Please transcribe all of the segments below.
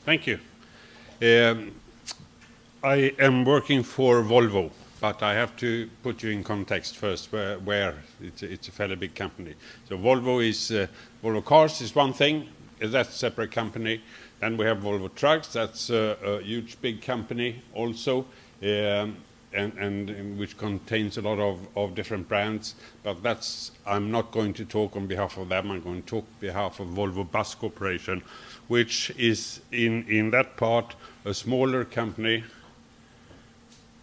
Thank you. I am working for Volvo, but I have to put you in context first, where it's a fairly big company. So Volvo Cars is one thing, that's a separate company. Then we have Volvo Trucks, that's a huge big company also, and which contains a lot of different brands. But I'm not going to talk on behalf of them, I'm going to talk on behalf of Volvo Bus Corporation, which is in that part a smaller company,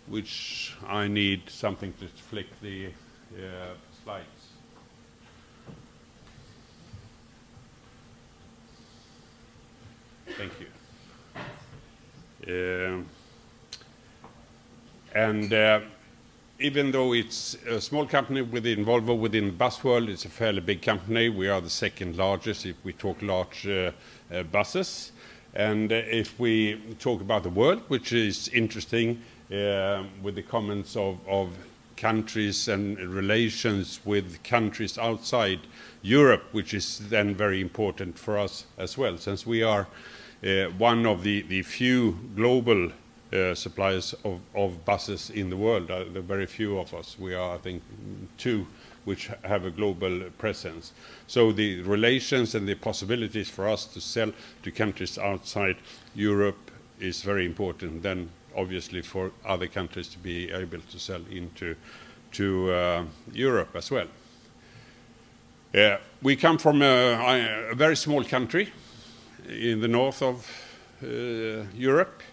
which I need something to flick the slides. Thank you. Even though it's a small company within Volvo, within the bus world, it's a fairly big company. We are the second largest if we talk large buses. And if we talk about the world, which is interesting, with the comments of countries and relations with countries outside Europe, which is then very important for us as well, since we are one of the few global suppliers of buses in the world. There are very few of us. We are, I think, two which have a global presence. So the relations and the possibilities for us to sell to countries outside Europe is very important. Then obviously for other countries to be able to sell into Europe as well. We come from a very small country in the north of Europe.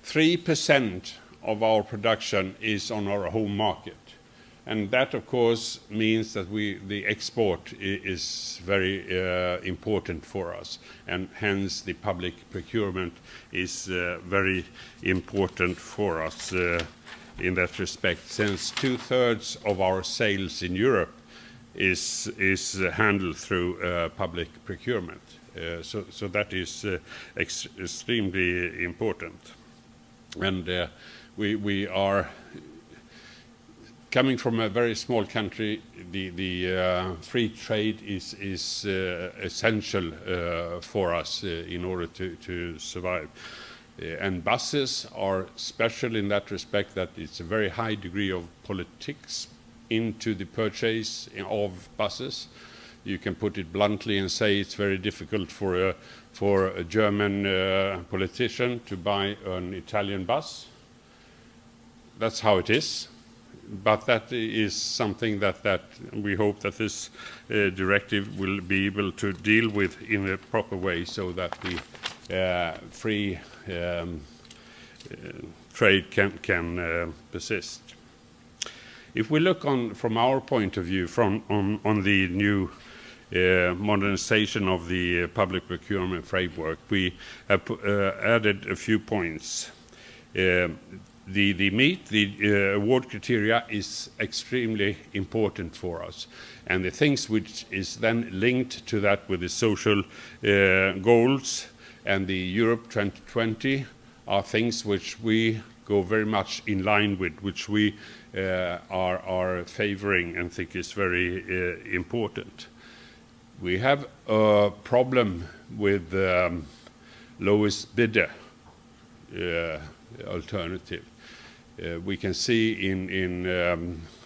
3% of our production is on our home market. And that, of course, means that the export is very important for us. And hence, the public procurement is very important for us in that respect, since 2/3 of our sales in Europe is handled through public procurement. So that is extremely important. And we are coming from a very small country. The free trade is essential for us in order to survive. And buses are special in that respect, that it's a very high degree of politics into the purchase of buses. You can put it bluntly and say it's very difficult for a German politician to buy an Italian bus. That's how it is. But that is something that we hope that this directive will be able to deal with in a proper way, so that the free trade can persist. If we look from our point of view, on the new modernization of the public procurement framework, we have added a few points. The award criteria is extremely important for us, and the things which is then linked to that with the social goals and the Europe 2020 are things which we go very much in line with, which we are favoring and think is very important. We have a problem with lowest bidder alternative. We can see in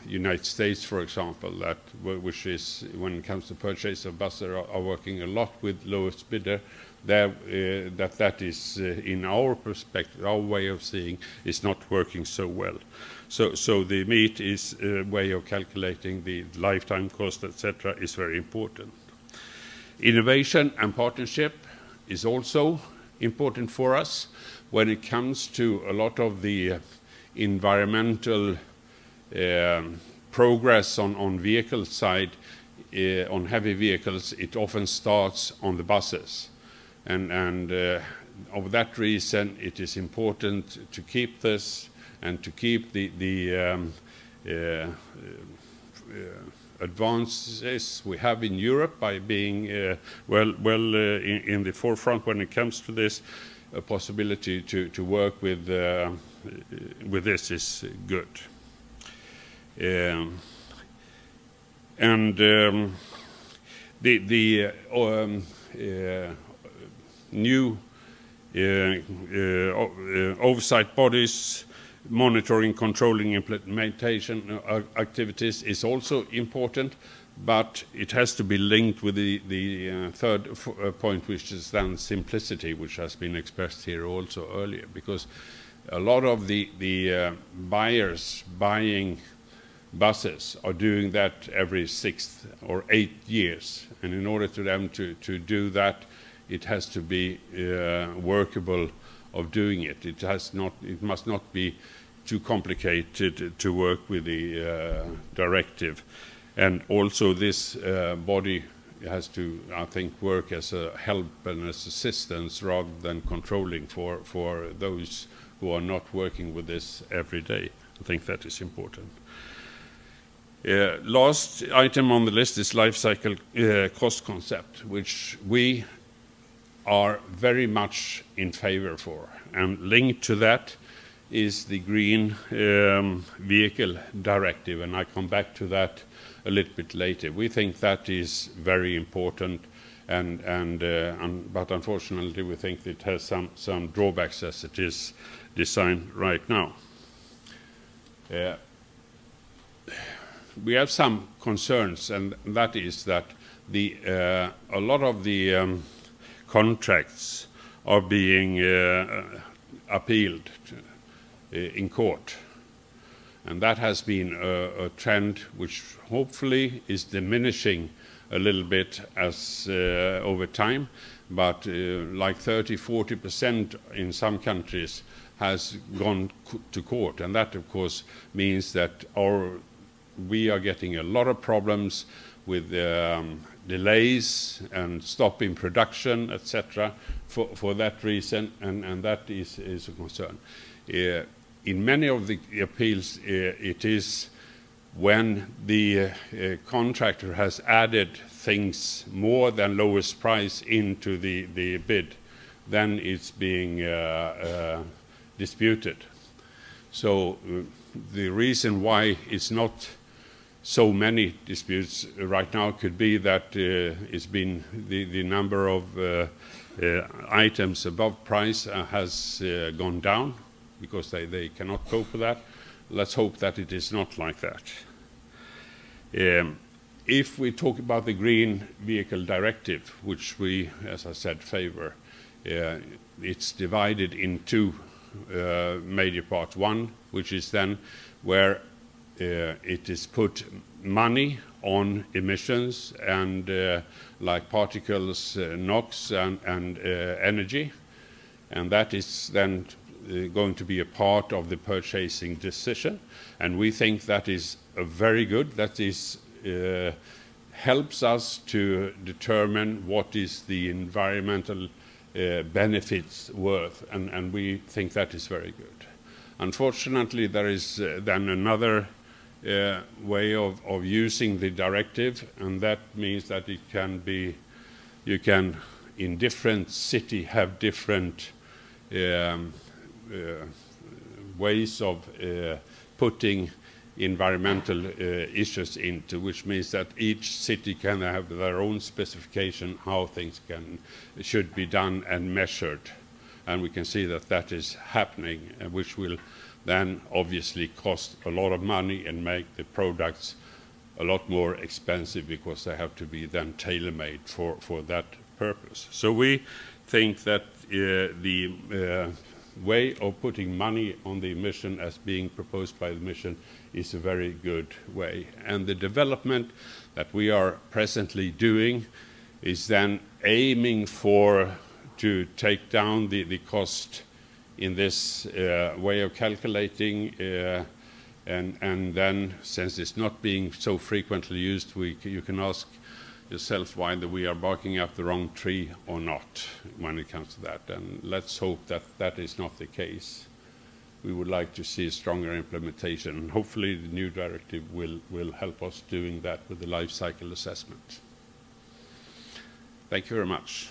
United States, for example, that which is, when it comes to purchase of buses, are working a lot with lowest bidder. That is, in our perspective, our way of seeing, is not working so well. So the MEET is a way of calculating the lifetime cost, etc., is very important. Innovation and partnership is also important for us when it comes to a lot of the environmental progress on vehicle side. On heavy vehicles, it often starts on the buses. And of that reason, it is important to keep this and to keep the advances we have in Europe by being in the forefront when it comes to this. A possibility to work with this is good. The new oversight bodies, monitoring, controlling implementation activities is also important, but it has to be linked with the third point, which is then simplicity, which has been expressed here also earlier, because a lot of the buyers buying buses are doing that every 6 or 8 years, and in order to them to do that, it has to be workable of doing it. It must not be too complicated to work with the directive. And also this body has to, I think, work as a help and as assistance rather than controlling for those who are not working with this every day. I think that is important. Last item on the list is life cycle cost concept, which we are very much in favor for. And linked to that is the Green Vehicle Directive, and I come back to that a little bit later. We think that is very important, but unfortunately we think it has some drawbacks as it is designed right now. We have some concerns, and that is that a lot of the contracts are being appealed in court. And that has been a trend which hopefully is diminishing a little bit as over time, but like 30–40% in some countries has gone to court, and that of course means that we are getting a lot of problems with delays and stopping production, etc. for that reason, and that is a concern. In many of the appeals, it is when the contractor has added things more than lowest price into the bid, then it's being disputed. So the reason why it's not so many disputes right now could be that it's been the number of items above price has gone down, because they cannot cope with that. Let's hope that it is not like that. If we talk about the Green Vehicle Directive, which we, as I said, favor, it's divided in two major parts. One, which is then where it is put money on emissions and like particles, NOx and energy, and that is then going to be a part of the purchasing decision, and we think that is very good. That is helps us to determine what is the environmental benefits worth, and we think that is very good. Unfortunately, there is then another way of using the directive, and that means that it can be, you can in different city have different ways of putting environmental issues into, which means that each city can have their own specification how things should be done and measured, and we can see that that is happening, which will then obviously cost a lot of money and make the products a lot more expensive, because they have to be then tailor-made for that purpose. So we think that the way of putting money on the emission as being proposed by the Commission is a very good way. And the development that we are presently doing is then aiming to take down the cost in this way of calculating, and then, since it's not being so frequently used, you can ask yourself whether we are barking up the wrong tree or not when it comes to that. And let's hope that that is not the case. We would like to see a stronger implementation, and hopefully the new directive will help us doing that with the life cycle assessment. Thank you very much.